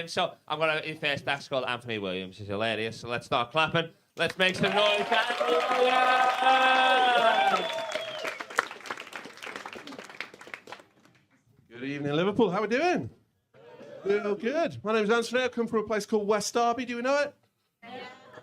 So I'm going to first. That's called Anthony Williams. He's hilarious. So let's start clapping. Let's make some noise. Good evening, Liverpool. How are we doing? Real good. My name's Anthony. I come from a place called West Derby. Do you know it?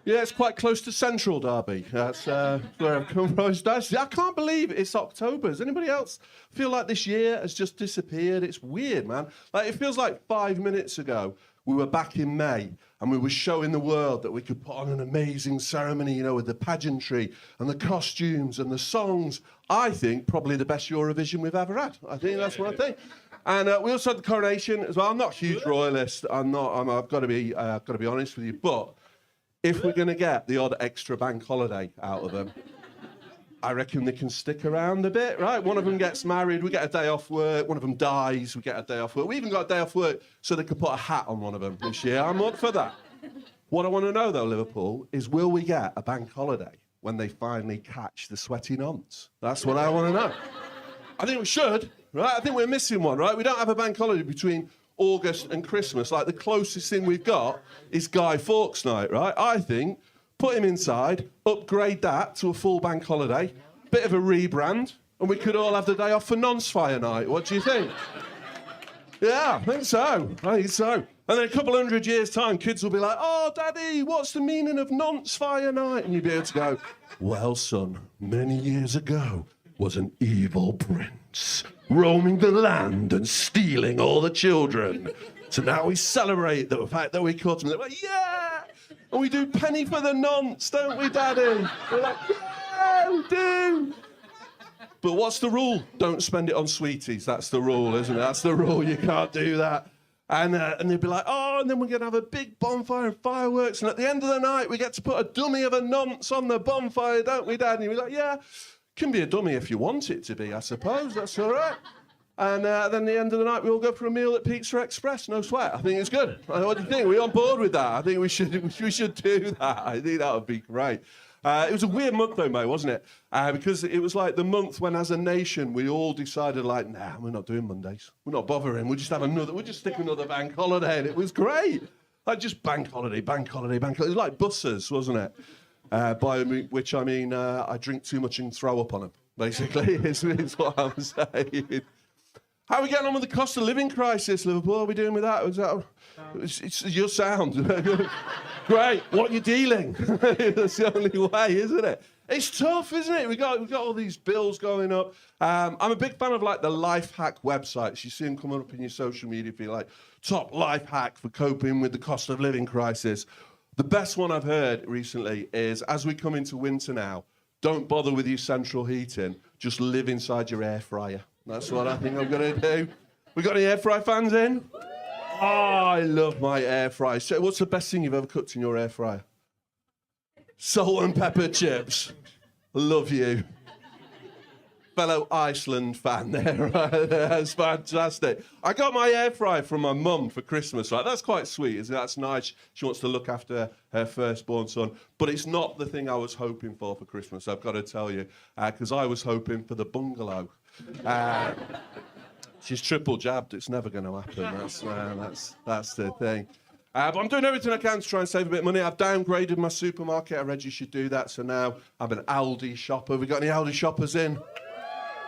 Yeah, it's quite close to Central Derby. That's where I've come from. I can't believe it's October. Does anybody else feel like this year has just disappeared? It's weird, man. Like, it feels like 5 minutes ago we were back in May and we were showing the world that we could put on an amazing ceremony, you know, with the pageantry and the costumes and the songs. I think probably the best Eurovision we've ever had. I think that's what I think. And we also had the coronation as well. I'm not a huge royalist. I've got to be honest with you. But if we're going to get the odd extra bank holiday out of them, I reckon they can stick around a bit, right? One of them gets married, we get a day off work. One of them dies, we get a day off work. We even got a day off work so they could put a hat on one of them this year. I'm up for that. What I want to know, though, Liverpool, is will we get a bank holiday when they finally catch the sweaty nonce? That's what I want to know. I think we should, right? I think we're missing one, right? We don't have a bank holiday between August and Christmas. Like, the closest thing we've got is Guy Fawkes Night, right? I think put him inside, upgrade that to a full bank holiday, bit of a rebrand, and we could all have the day off for Nonce-Fire Night. What do you think? Yeah, I think so. And then a couple 100 years' time, kids will be like, "Oh, Daddy, what's the meaning of Nonce-Fire Night?" And you'd be able to go, "Well, son, many years ago was an evil prince roaming the land and stealing all the children. So now we celebrate the fact that we caught him." They're like, "Yeah!" And we do penny for the nonce, don't we, Daddy? We're like, "Yeah, we do." But what's the rule? Don't spend it on sweeties. That's the rule, isn't it? That's the rule. You can't do that. And they'd be like, "Oh, and then we're going to have a big bonfire and fireworks. And at the end of the night, we get to put a dummy of a nonce on the bonfire, don't we, Dad?" And you'd be like, "Yeah, can be a dummy if you want it to be, I suppose. That's all right." And then at the end of the night, we all go for a meal at Pizza Express. No sweat. I think it's good. What do you think? Are we on board with that? I think we should do that. I think that would be great. It was a weird month, though, mate, wasn't it? Because it was like the month when, as a nation, we all decided, like, nah, we're not doing Mondays. We're not bothering. We'll just stick another bank holiday. And it was great. Like, just bank holiday. It was like buses, wasn't it? By which I mean, I drink too much and throw up on them, basically, is what I'm saying. How are we getting on with the cost of living crisis, Liverpool? How are we doing with that? It's your sound. Great. What are you dealing? That's the only way, isn't it? It's tough, isn't it? We've got all these bills going up. I'm a big fan of, like, the life hack websites. You see them coming up in your social media feed, like, top life hack for coping with the cost of living crisis. The best one I've heard recently is, as we come into winter now, don't bother with your central heating. Just live inside your air fryer. That's what I think I'm going to do. We got any air fry fans in? Oh, I love my air fryer. So what's the best thing you've ever cooked in your air fryer? Salt and pepper chips. Love you. Fellow Iceland fan there, right? That's fantastic. I got my air fryer from my mum for Christmas, right? That's quite sweet, isn't it? That's nice. She wants to look after her firstborn son. But it's not the thing I was hoping for Christmas, I've got to tell you, because I was hoping for the bungalow. She's triple jabbed. It's never going to happen. That's the thing. But I'm doing everything I can to try and save a bit of money. I've downgraded my supermarket. I read you should do that. So now I'm an Aldi shopper. Have we got any Aldi shoppers in?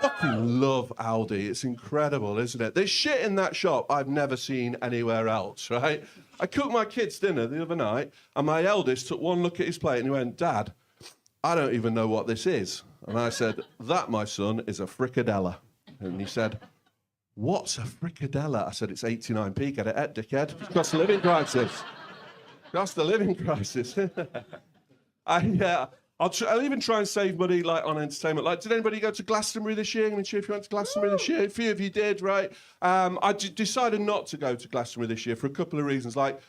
Fucking love Aldi. It's incredible, isn't it? There's shit in that shop I've never seen anywhere else, right? I cooked my kids' dinner the other night, and my eldest took one look at his plate and he went, "Dad, I don't even know what this is." And I said, "That, my son, is a fricadella." And he said, "What's a fricadella?" I said, "It's 89p. Get it, dickhead. It's cost of living crisis. Cost of living crisis." I'll even try and save money, like, on entertainment. Like, did anybody go to Glastonbury this year? I'm going to cheer if you went to Glastonbury this year. A few of you did, right? I decided not to go to Glastonbury this year for a couple of reasons. Like,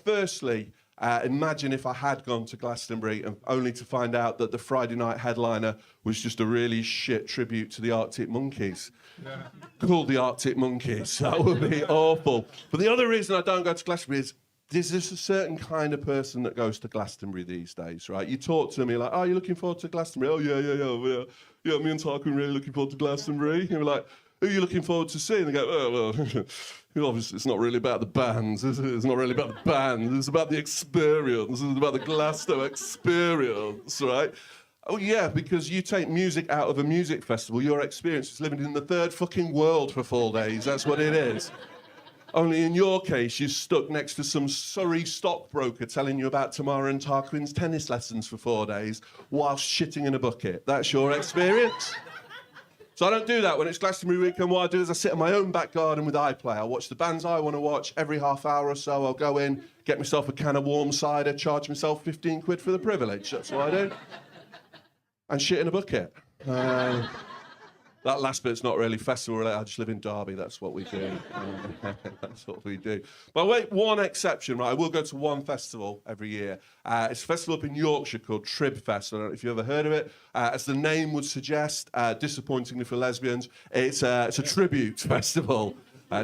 firstly, imagine if I had gone to Glastonbury and only to find out that the Friday night headliner was just a really shit tribute to the Arctic Monkeys. Yeah. Called the Arctic Monkeys. That would be awful. But the other reason I don't go to Glastonbury is there's just a certain kind of person that goes to Glastonbury these days, right? You talk to me like, "Oh, you're looking forward to Glastonbury?" "Oh, yeah, me and Tarquin really looking forward to Glastonbury." And you're like, who are you looking forward to seeing? They go, oh, well, obviously it's not really about the bands, is it? It's not really about the band. It's about the experience. It's about the Glasgow experience, right? Oh, yeah, because you take music out of a music festival, your experience is living in the third fucking world for 4 days. That's what it is. Only in your case, you're stuck next to some Surrey stockbroker telling you about Tamara and Tarquin's tennis lessons for 4 days whilst shitting in a bucket. That's your experience. So I don't do that when it's Glastonbury weekend. What I do is I sit in my own back garden with iPlayer. I watch the bands I want to watch every half hour or so. I'll go in, get myself a can of warm cider, charge myself 15 quid for the privilege. That's what I do. And shit in a bucket. That last bit's not really festival related. I just live in Derby. That's what we do. That's what we do. But wait, one exception, right? I will go to one festival every year. It's a festival up in Yorkshire called Trib Fest. I don't know if you've ever heard of it. As the name would suggest, disappointingly for lesbians, it's a tribute festival.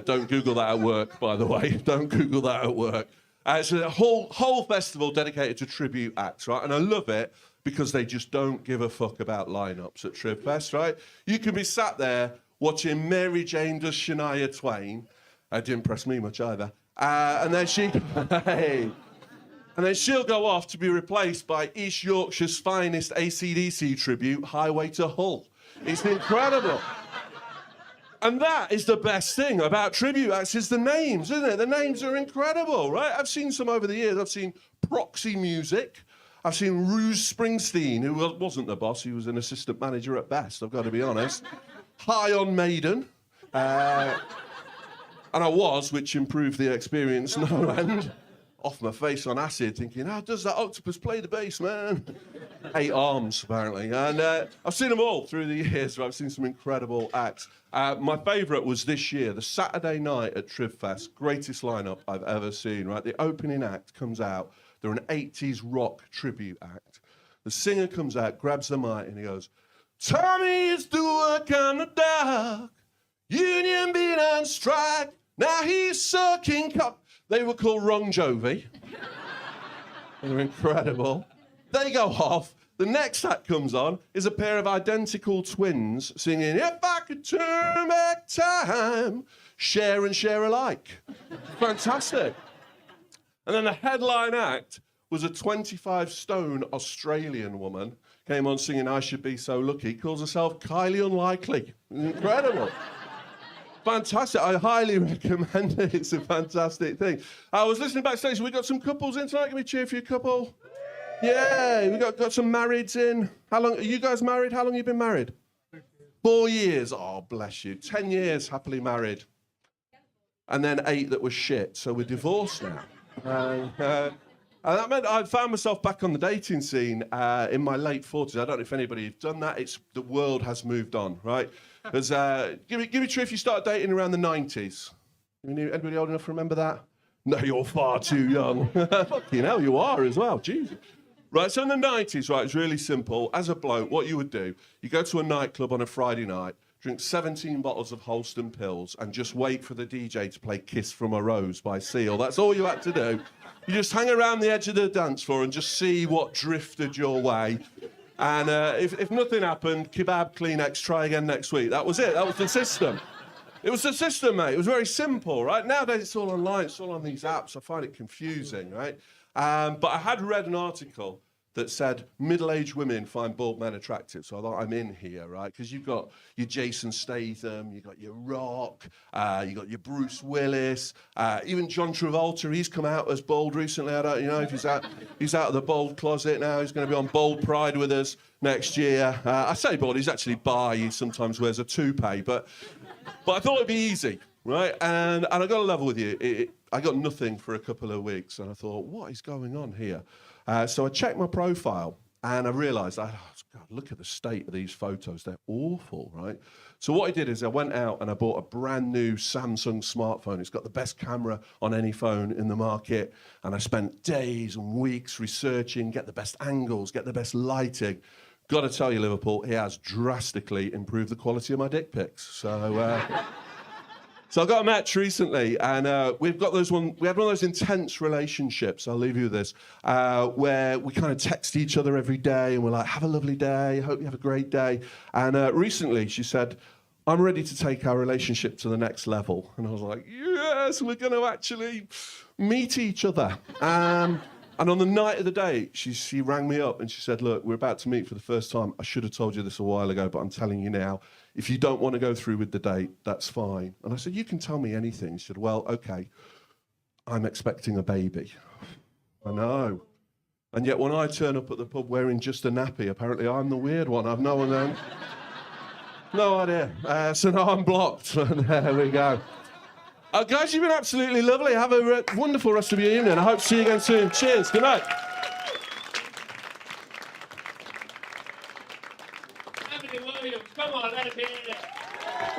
Don't Google that at work, by the way. Don't Google that at work. It's a whole festival dedicated to tribute acts, right? And I love it because they just don't give a fuck about lineups at Trib Fest, right? You can be sat there watching Mary Jane does Shania Twain. It didn't impress me much either. And then she'll go off to be replaced by East Yorkshire's finest AC/DC tribute, Highway to Hull. It's incredible. And that is the best thing about tribute acts is the names, isn't it? The names are incredible, right? I've seen some over the years. I've seen Proxy Music. I've seen Bruce Springsteen, who wasn't the boss. He was an assistant manager at best, I've got to be honest. High on Maiden. And I was, which improved the experience no end. Off my face on acid, thinking, how does that octopus play the bass, man? 8 arms, apparently. And I've seen them all through the years. I've seen some incredible acts. My favourite was this year, the Saturday night at Trib Fest. Greatest lineup I've ever seen, right? The opening act comes out. They're an 80s rock tribute act. The singer comes out, grabs the mic, and he goes, Tommy is to work on the dock, union being on strike, now he's sucking cock. They were called Wrong Jovi. They're incredible. They go off. The next act comes on is a pair of identical twins singing, If I Could Turn Back Time, share and share alike. Fantastic. And then the headline act was a 25-stone Australian woman, came on singing I Should Be So Lucky, calls herself Kylie Unlikely. Incredible. Fantastic. I highly recommend it. It's a fantastic thing. I was listening backstage. We got some couples in tonight. Can we cheer for your couple? Yeah, we got some marrieds in. How long are you guys married? How long have you been married? 4 years. Oh, bless you. 10 years happily married. And then 8 that was shit. So we're divorced now. And that meant I found myself back on the dating scene in my late 40s. I don't know if anybody has done that. The world has moved on, right? Because give me a true if you started dating around the 90s. Anybody old enough to remember that? No, you're far too young. Fucking hell, you are as well. Jesus. Right, so in the 90s, right, it's really simple. As a bloke, what you would do, you go to a nightclub on a Friday night, drink 17 bottles of Holston pills, and just wait for the DJ to play Kiss from a Rose by Seal. That's all you had to do. You just hang around the edge of the dance floor and just see what drifted your way. And if nothing happened, kebab, Kleenex, try again next week. That was it. That was the system. It was the system, mate. It was very simple, right? Nowadays, it's all online. It's all on these apps. I find it confusing, right? But I had read an article that said middle-aged women find bald men attractive. So I thought, I'm in here, right? Because you've got your Jason Statham, you've got your Rock, you've got your Bruce Willis, even John Travolta. He's come out as bald recently. I don't know if he's out of the bald closet now. He's going to be on Bald Pride with us next year. I say bald, he's actually bi. He sometimes wears a toupee. But I thought it'd be easy, right? And I got to level with you. I got nothing for a couple of weeks. And I thought, what is going on here? So I checked my profile and I realised, God, look at the state of these photos. They're awful, right? So what I did is I went out and I bought a brand new Samsung smartphone. It's got the best camera on any phone in the market. And I spent days and weeks researching, get the best angles, get the best lighting. Got to tell you, Liverpool, it has drastically improved the quality of my dick pics. So I got a match recently, and we had one of those intense relationships, I'll leave you with this, where we kind of text each other every day, and we're like, have a lovely day, hope you have a great day. And recently she said, I'm ready to take our relationship to the next level. And I was like, yes, we're going to actually meet each other. And on the night of the date, she rang me up and she said, look, we're about to meet for the first time. I should have told you this a while ago, but I'm telling you now. If you don't want to go through with the date, that's fine. And I said, you can tell me anything. She said, well, okay, I'm expecting a baby. I know. And yet when I turn up at the pub wearing just a nappy, apparently I'm the weird one. I've no idea. So now I'm blocked. And there we go. Guys, you've been absolutely lovely. Have a wonderful rest of your evening. I hope to see you again soon. Cheers. Good night.